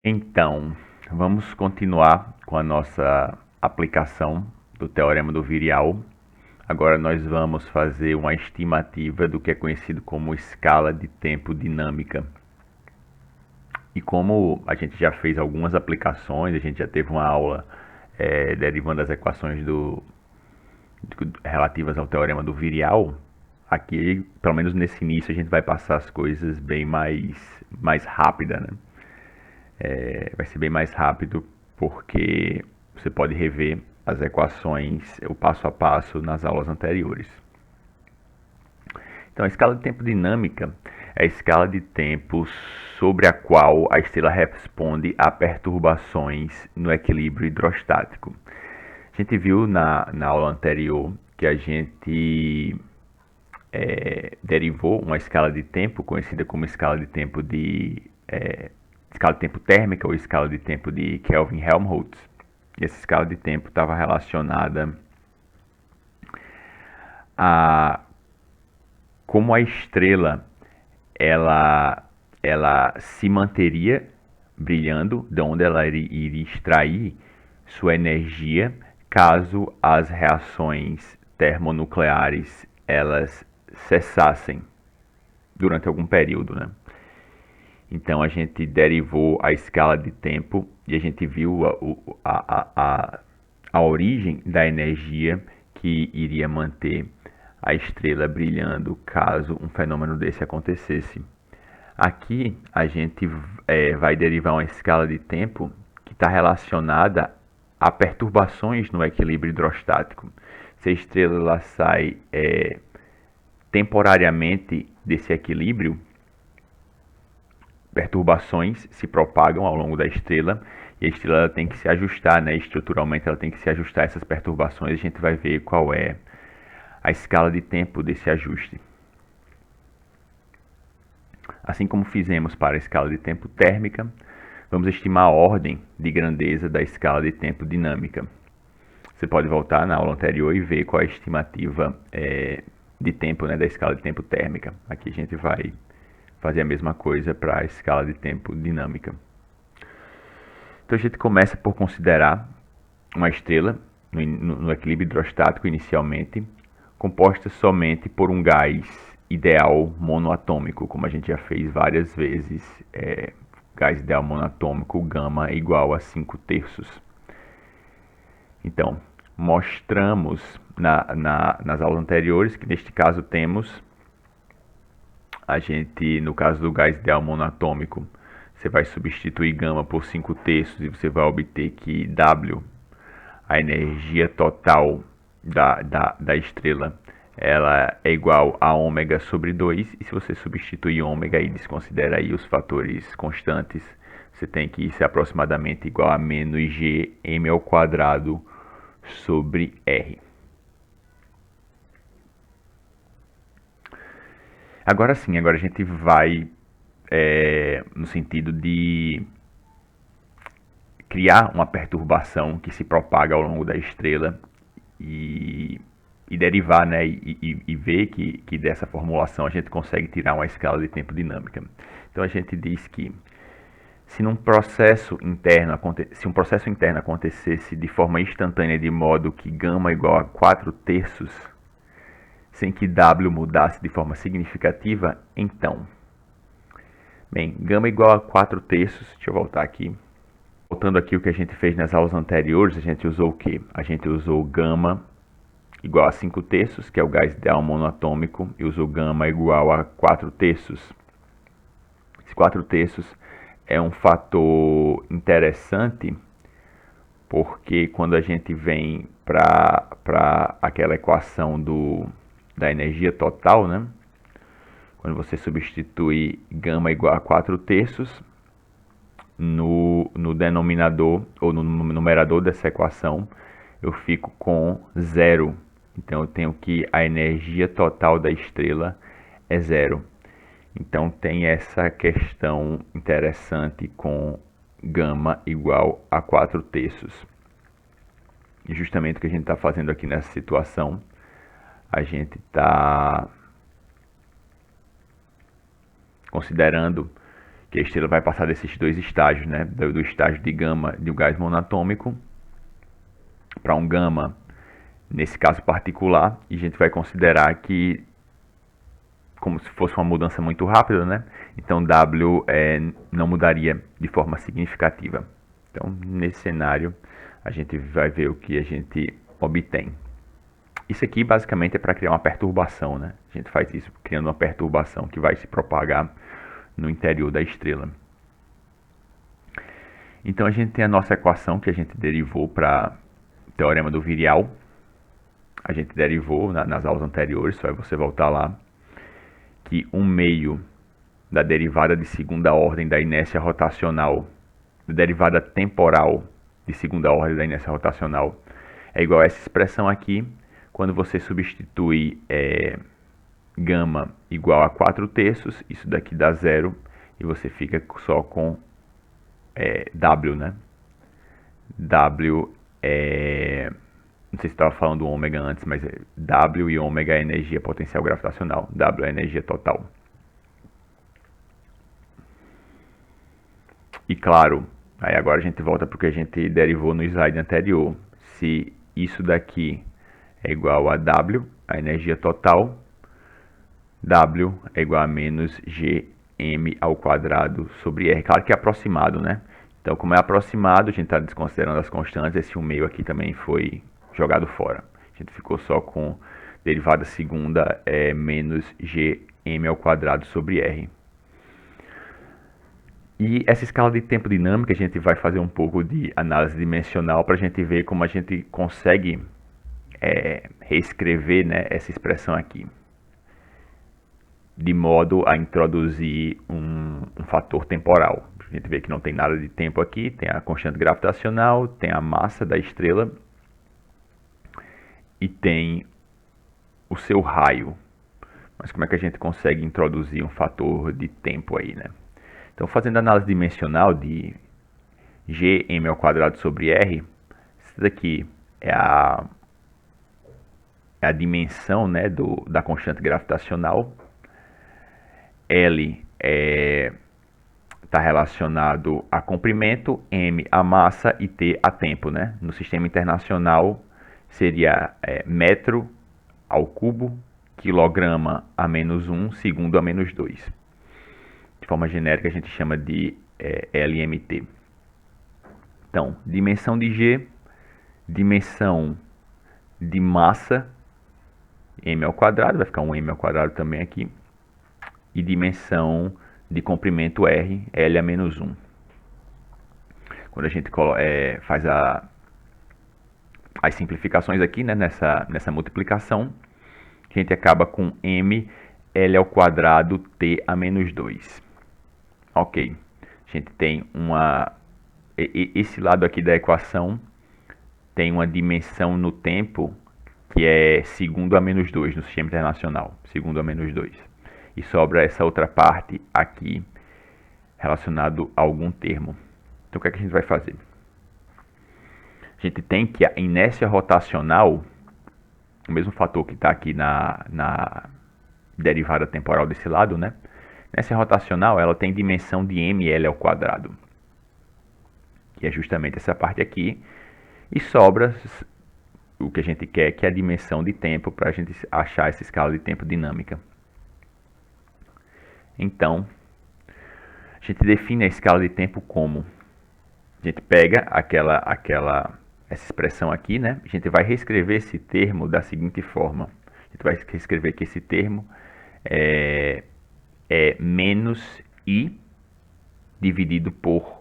Então, vamos continuar com a nossa aplicação do Teorema do Virial. Agora nós vamos fazer uma estimativa do que é conhecido como escala de tempo dinâmica. E como a gente já fez algumas aplicações, a gente já teve uma aula derivando as equações relativas ao Teorema do Virial, aqui, pelo menos nesse início, a gente vai passar as coisas bem mais rápida, né? Vai ser bem mais rápido porque você pode rever as equações, o passo a passo nas aulas anteriores. Então, a escala de tempo dinâmica é a escala de tempo sobre a qual a estrela responde a perturbações no equilíbrio hidrostático. A gente viu na aula anterior que a gente derivou uma escala de tempo conhecida como escala de tempo escala de tempo térmica ou escala de tempo de Kelvin-Helmholtz. E essa escala de tempo estava relacionada a como a estrela ela se manteria brilhando, de onde ela iria extrair sua energia caso as reações termonucleares elas cessassem durante algum período, né? Então a gente derivou a escala de tempo e a gente viu a origem da energia que iria manter a estrela brilhando caso um fenômeno desse acontecesse. Aqui a gente vai derivar uma escala de tempo que está relacionada a perturbações no equilíbrio hidrostático. Se a estrela ela sai temporariamente desse equilíbrio, perturbações se propagam ao longo da estrela e a estrela tem que se ajustar, né? Estruturalmente ela tem que se ajustar a essas perturbações. A gente vai ver qual é a escala de tempo desse ajuste. Assim como fizemos para a escala de tempo térmica, vamos estimar a ordem de grandeza da escala de tempo dinâmica. Você pode voltar na aula anterior e ver qual é a estimativa de tempo, né, da escala de tempo térmica. Aqui a gente vai fazer a mesma coisa para a escala de tempo dinâmica. Então a gente começa por considerar uma estrela no equilíbrio hidrostático inicialmente, composta somente por um gás ideal monoatômico, como a gente já fez várias vezes. Gás ideal monoatômico, gama igual a 5/3. Então, mostramos nas aulas anteriores que neste caso temos no caso do gás ideal monoatômico, você vai substituir gama por 5/3 e você vai obter que W, a energia total da estrela, ela é igual a ômega sobre 2, e se você substituir ômega e desconsidera aí os fatores constantes, você tem que isso é aproximadamente igual a menos g m ao quadrado sobre r. Agora sim, agora a gente vai no sentido de criar uma perturbação que se propaga ao longo da estrela e derivar, né, e ver que dessa formulação a gente consegue tirar uma escala de tempo dinâmica. Então a gente diz que se um processo interno acontecesse de forma instantânea de modo que gama igual a 4/3, sem que W mudasse de forma significativa, então, bem, gama igual a 4/3, deixa eu voltar aqui. Voltando aqui o que a gente fez nas aulas anteriores, a gente usou o quê? A gente usou gama igual a 5/3, que é o gás ideal monoatômico, e usou gama igual a 4/3. Esse 4/3 é um fator interessante, porque quando a gente vem para aquela equação da energia total, né? Quando você substitui gama igual a 4/3 no denominador ou no numerador dessa equação, eu fico com 0. Então eu tenho que a energia total da estrela é 0. Então tem essa questão interessante com gama igual a 4/3. E justamente o que a gente está fazendo aqui nessa situação, a gente está considerando que a estrela vai passar desses dois estágios, né? Do estágio de gama de um gás monatômico para um gama, nesse caso particular, e a gente vai considerar que como se fosse uma mudança muito rápida, né? Então W não mudaria de forma significativa. Então, nesse cenário, a gente vai ver o que a gente obtém. Isso aqui basicamente é para criar uma perturbação, né? A gente faz isso criando uma perturbação que vai se propagar no interior da estrela. Então a gente tem a nossa equação que a gente derivou para o teorema do virial. A gente derivou nas aulas anteriores, só é você voltar lá, que 1/2 da derivada de segunda ordem da inércia rotacional, da derivada temporal de segunda ordem da inércia rotacional, é igual a essa expressão aqui, quando você substitui gama igual a 4/3, isso daqui dá 0, e você fica só com W, né? W não sei se estava falando ômega antes, mas W e ômega é a energia potencial gravitacional, W é a energia total. E claro, aí agora a gente volta para o que a gente derivou no slide anterior. Se isso daqui é igual a W, a energia total, W é igual a menos Gm ao quadrado sobre R. Claro que é aproximado, né? Então, como é aproximado, a gente está desconsiderando as constantes, esse 1/2 aqui também foi jogado fora. A gente ficou só com derivada segunda menos Gm ao quadrado sobre R. E essa escala de tempo dinâmica, a gente vai fazer um pouco de análise dimensional para a gente ver como a gente consegue reescrever, né, essa expressão aqui, de modo a introduzir um fator temporal. A gente vê que não tem nada de tempo aqui, tem a constante gravitacional, tem a massa da estrela e tem o seu raio. Mas como é que a gente consegue introduzir um fator de tempo aí, né? Então, fazendo análise dimensional de Gm ao quadrado sobre R, isso daqui é a dimensão, né, da constante gravitacional. L está relacionado a comprimento, M a massa e T a tempo, né? No sistema internacional seria metro ao cubo, quilograma a -1, segundo a -2. De forma genérica a gente chama de LMT. Então, dimensão de G, dimensão de massa, M ao quadrado, vai ficar um M ao quadrado também aqui, e dimensão de comprimento R, L a -1. Quando a gente faz as simplificações aqui, né, nessa multiplicação, a gente acaba com M L ao quadrado T a -2. Ok, a gente tem esse lado aqui da equação tem uma dimensão no tempo que é segundo a -2 no sistema internacional, segundo a -2. E sobra essa outra parte aqui relacionado a algum termo. Então o que é que a gente vai fazer? A gente tem que a inércia rotacional, o mesmo fator que está aqui na derivada temporal desse lado, né? Inércia rotacional, ela tem dimensão de ml ao quadrado, que é justamente essa parte aqui, e sobra o que a gente quer, que é a dimensão de tempo, para a gente achar essa escala de tempo dinâmica. Então, a gente define a escala de tempo como? A gente pega essa expressão aqui, né? A gente vai reescrever esse termo da seguinte forma. A gente vai reescrever que esse termo é menos I dividido por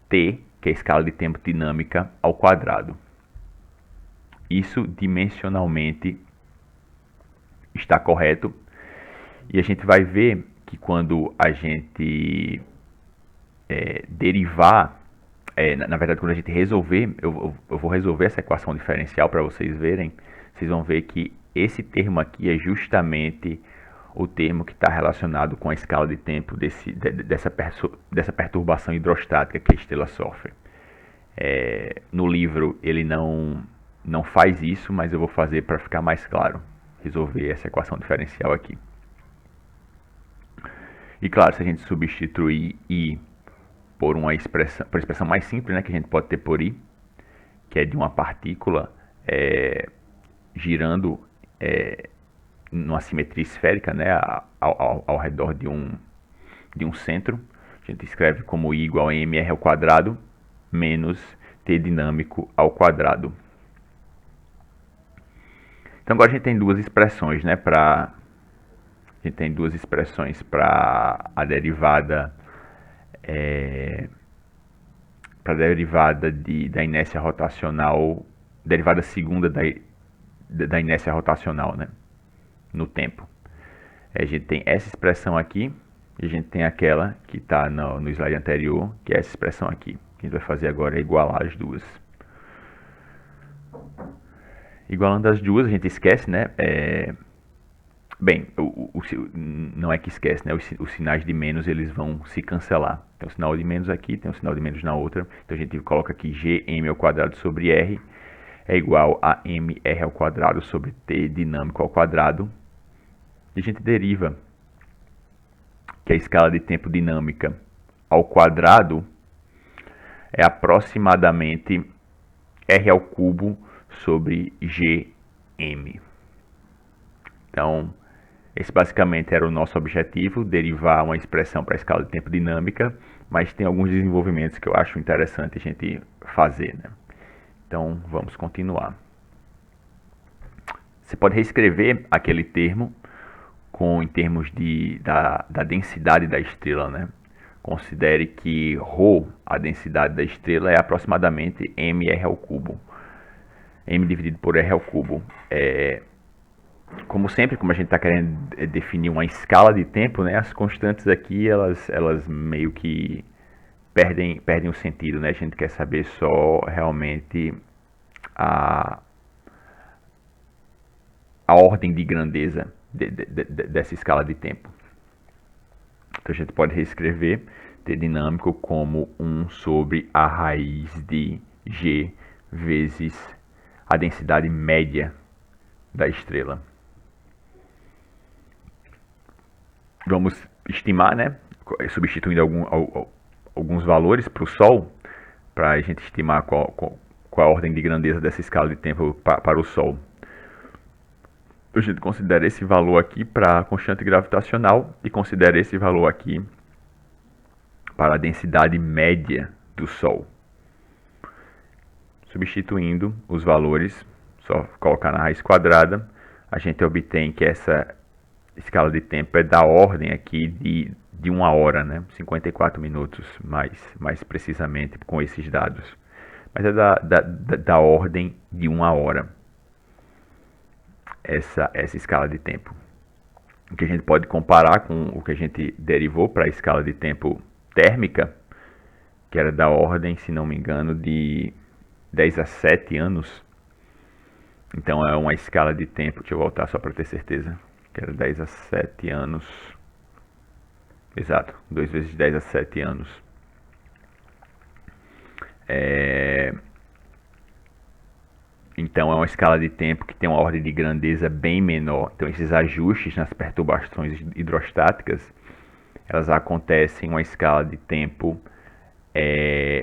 T, que é a escala de tempo dinâmica, ao quadrado. Isso dimensionalmente está correto. E a gente vai ver que quando a gente derivar, na verdade, quando a gente resolver, eu vou resolver essa equação diferencial para vocês verem, vocês vão ver que esse termo aqui é justamente o termo que está relacionado com a escala de tempo dessa perturbação hidrostática que a estrela sofre. No livro ele não faz isso, mas eu vou fazer para ficar mais claro, resolver essa equação diferencial aqui. E claro, se a gente substituir I por uma expressão mais simples, né, que a gente pode ter por I, que é de uma partícula girando numa simetria esférica, né, ao redor de um centro. A gente escreve como I igual a mr ao quadrado menos T dinâmico ao quadrado. Então agora a gente tem duas expressões, né, para a derivada da inércia rotacional, derivada segunda da inércia rotacional, né, no tempo. A gente tem essa expressão aqui e a gente tem aquela que está no slide anterior, que é essa expressão aqui. O que a gente vai fazer agora é igualar as duas. Igualando as duas, a gente esquece, né? Bem, não é que esquece, né? Os sinais de menos eles vão se cancelar. Tem o sinal de menos aqui, tem o sinal de menos na outra. Então a gente coloca aqui gm ao quadrado sobre r é igual a mr ao quadrado sobre t dinâmico ao quadrado. E a gente deriva que a escala de tempo dinâmica ao quadrado é aproximadamente r ao cubo sobre gm. Então, esse basicamente era o nosso objetivo, derivar uma expressão para a escala de tempo dinâmica, mas tem alguns desenvolvimentos que eu acho interessante a gente fazer, né? Então, vamos continuar. Você pode reescrever aquele termo em termos da densidade da estrela, né? Considere que ρ, a densidade da estrela, é aproximadamente mr ao cubo. M dividido por r ao cubo. Como sempre, como a gente está querendo definir uma escala de tempo, né? As constantes aqui, elas meio que perdem o sentido, né? A gente quer saber só realmente a ordem de grandeza dessa escala de tempo. Então a gente pode reescrever T dinâmico como 1 sobre a raiz de G vezes a densidade média da estrela. Vamos estimar, né? Substituindo alguns valores para o Sol, para a gente estimar qual a ordem de grandeza dessa escala de tempo para o Sol. A gente considera esse valor aqui para a constante gravitacional e considera esse valor aqui para a densidade média do Sol. Substituindo os valores, só colocar na raiz quadrada, a gente obtém que essa escala de tempo é da ordem aqui de 1 hora, né? 54 minutos mais precisamente com esses dados. Mas é da ordem de 1 hora. Essa escala de tempo. O que a gente pode comparar com o que a gente derivou para a escala de tempo térmica, que era da ordem, se não me engano, de 10 a 7 anos. Então é uma escala de tempo, deixa eu voltar só para ter certeza, que era 10 a 7 anos. Exato, 2 vezes 10 a 7 anos. Então é uma escala de tempo que tem uma ordem de grandeza bem menor. Então esses ajustes nas perturbações hidrostáticas, elas acontecem em uma escala de tempo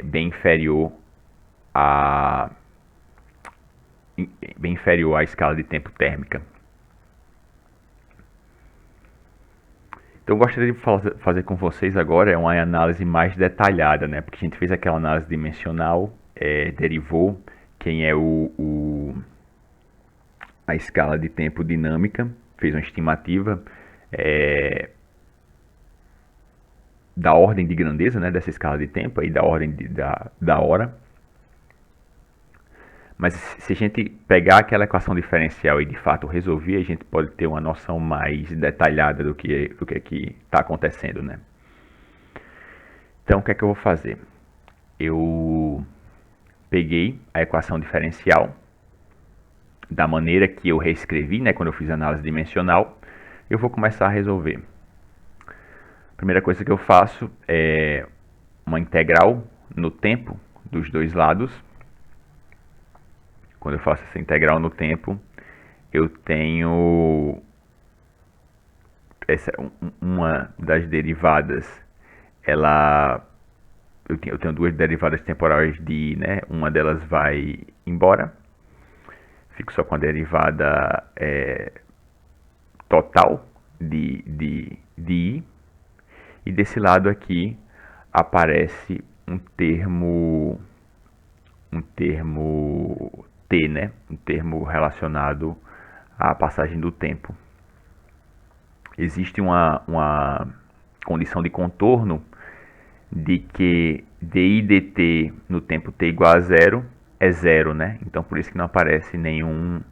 bem inferior à escala de tempo térmica. Então eu gostaria de fazer com vocês agora uma análise mais detalhada, né? Porque a gente fez aquela análise dimensional, derivou quem é a escala de tempo dinâmica, fez uma estimativa da ordem de grandeza, né, dessa escala de tempo, aí da ordem da hora. Mas se a gente pegar aquela equação diferencial e de fato resolver, a gente pode ter uma noção mais detalhada do que está acontecendo, né? Então o que é que eu vou fazer? Eu peguei a equação diferencial da maneira que eu reescrevi, né, quando eu fiz a análise dimensional. Eu vou começar a resolver. A primeira coisa que eu faço é uma integral no tempo dos dois lados. Quando eu faço essa integral no tempo, eu tenho uma das derivadas, eu tenho duas derivadas temporais de I, né? Uma delas vai embora, fico só com a derivada total de I, e desse lado aqui aparece um termo T, né? Um termo relacionado à passagem do tempo. Existe uma condição de contorno de que dy dt no tempo t igual a zero é zero, né? Então por isso que não aparece nenhum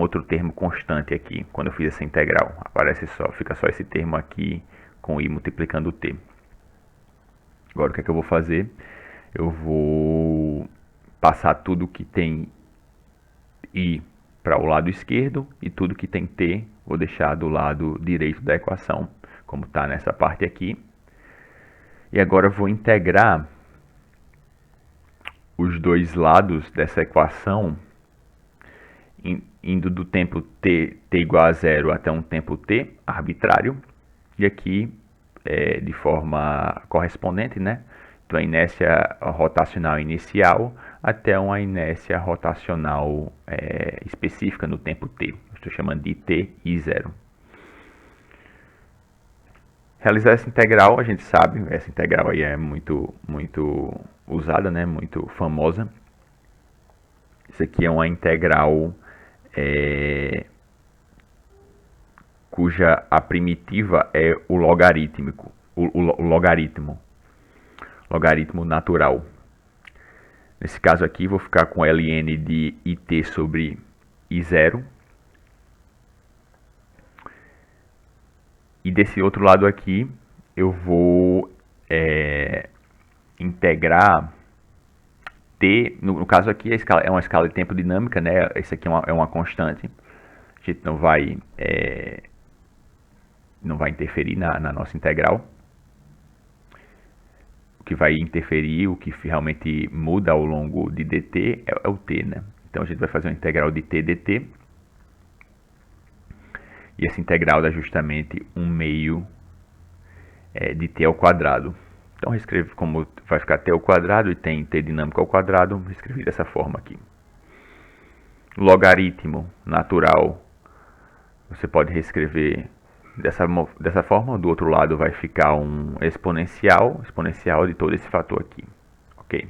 outro termo constante aqui quando eu fiz essa integral. Fica só esse termo aqui com i multiplicando t. Agora o que é que eu vou fazer? Eu vou passar tudo que tem i para o lado esquerdo e tudo que tem t vou deixar do lado direito da equação, como está nessa parte aqui. E agora eu vou integrar os dois lados dessa equação, indo do tempo t igual a zero até um tempo t arbitrário, e aqui de forma correspondente, né? Então, a inércia rotacional inicial até uma inércia rotacional específica no tempo t. Estou chamando de t e zero. Realizar essa integral, a gente sabe, essa integral aí é muito usada, né? Muito famosa. Isso aqui é uma integral cuja a primitiva é o logarítmico, o logaritmo natural. Nesse caso aqui, vou ficar com ln de it sobre i0. E desse outro lado aqui, eu vou integrar t, no caso aqui é uma escala de tempo dinâmica, né? Esse aqui é uma constante. A gente não vai interferir na nossa integral. O que vai interferir, o que realmente muda ao longo de dt é o t, né? Então a gente vai fazer uma integral de t dt. E essa integral dá justamente 1/2 de t ao quadrado. Então reescrevo como vai ficar t ao quadrado e tem t dinâmico ao quadrado, escrevi dessa forma aqui. Logaritmo natural, você pode reescrever dessa forma, do outro lado vai ficar um exponencial de todo esse fator aqui, ok?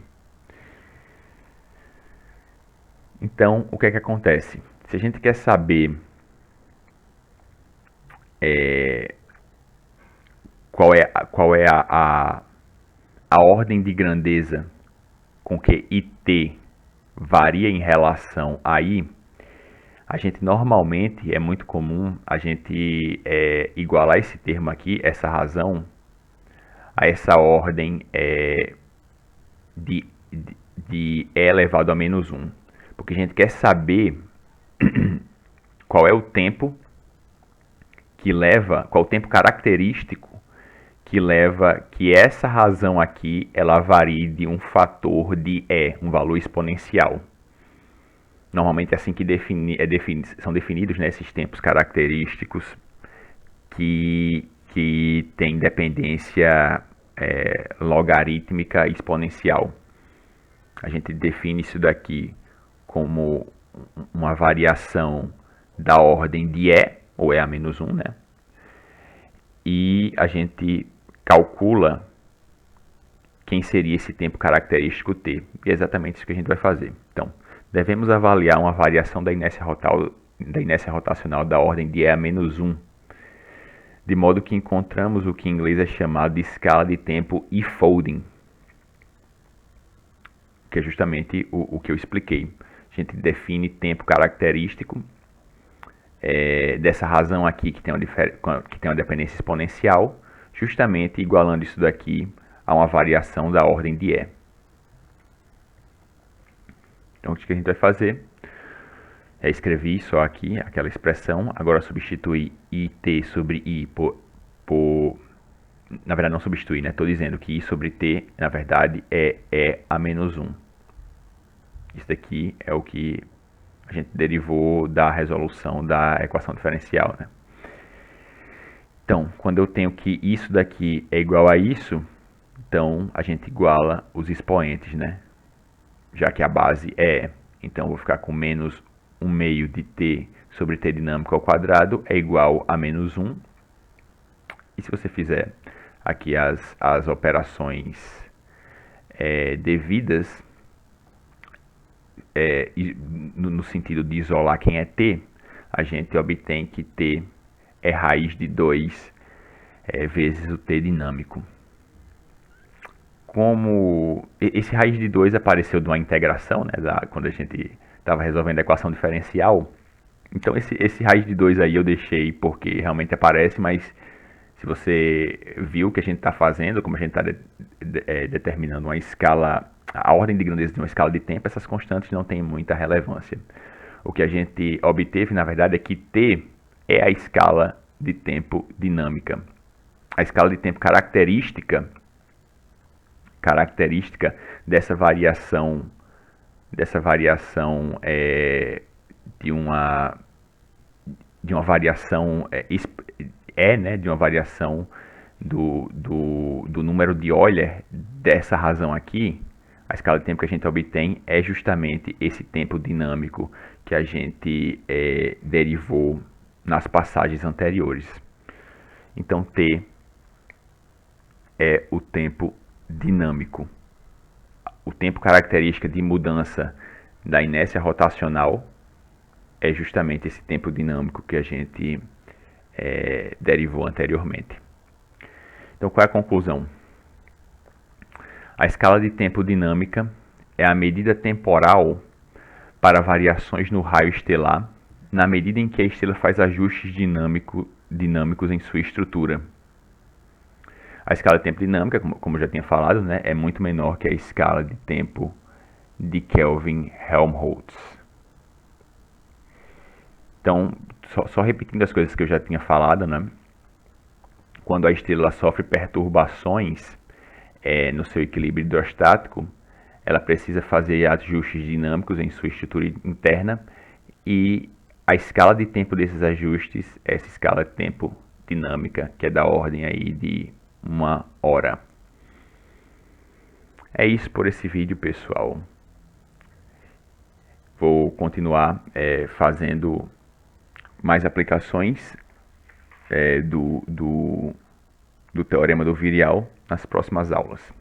Então, o que é que acontece? Se a gente quer saber qual é a ordem de grandeza com que it varia em relação a i, a gente normalmente, é muito comum a gente igualar esse termo aqui, essa razão, a essa ordem de e elevado a menos 1. Porque a gente quer saber qual é o tempo que leva, qual é o tempo característico que leva que essa razão aqui ela varie de um fator de um valor exponencial. Normalmente é assim que são definidos, né, esses tempos característicos que têm dependência logarítmica exponencial. A gente define isso daqui como uma variação da ordem de ou a menos 1, né? E a gente calcula quem seria esse tempo característico t. E é exatamente isso que a gente vai fazer. Então, devemos avaliar uma variação da inércia rotacional da ordem de a menos 1, de modo que encontramos o que em inglês é chamado de escala de tempo e-folding, que é justamente o que eu expliquei. A gente define tempo característico dessa razão aqui que tem uma dependência exponencial, justamente igualando isso daqui a uma variação da ordem de e. Então o que a gente vai fazer é escrever só aqui aquela expressão, agora substituir it sobre i na verdade não substituir, né? Estou dizendo que i sobre t, na verdade, é a menos 1. Isso daqui é o que a gente derivou da resolução da equação diferencial, né? Então, quando eu tenho que isso daqui é igual a isso, então a gente iguala os expoentes, né? Já que a base é, então eu vou ficar com menos 1 meio de t sobre t dinâmico ao quadrado é igual a menos 1. E se você fizer aqui as operações devidas, no sentido de isolar quem é t, a gente obtém que t é raiz de 2 vezes o t dinâmico. Como esse raiz de 2 apareceu de uma integração, né, quando a gente estava resolvendo a equação diferencial, então esse raiz de 2 aí eu deixei porque realmente aparece, mas se você viu o que a gente está fazendo, como a gente está determinando uma escala, a ordem de grandeza de uma escala de tempo, essas constantes não têm muita relevância. O que a gente obteve, na verdade, é que t é a escala de tempo dinâmica. A escala de tempo característica dessa variação de uma variação de uma variação do número de Euler dessa razão aqui. A escala de tempo que a gente obtém é justamente esse tempo dinâmico que a gente derivou nas passagens anteriores. Então t é o tempo dinâmico. O tempo característica de mudança da inércia rotacional é justamente esse tempo dinâmico que a gente derivou anteriormente. Então, qual é a conclusão? A escala de tempo dinâmica é a medida temporal para variações no raio estelar, na medida em que a estrela faz ajustes dinâmicos em sua estrutura. A escala de tempo dinâmica, como eu já tinha falado, né, é muito menor que a escala de tempo de Kelvin-Helmholtz. Então, só repetindo as coisas que eu já tinha falado, né, quando a estrela sofre perturbações no seu equilíbrio hidrostático, ela precisa fazer ajustes dinâmicos em sua estrutura interna e a escala de tempo desses ajustes é essa escala de tempo dinâmica, que é da ordem aí de 1 hora. É isso por esse vídeo, pessoal. Vou continuar fazendo mais aplicações do Teorema do Virial nas próximas aulas.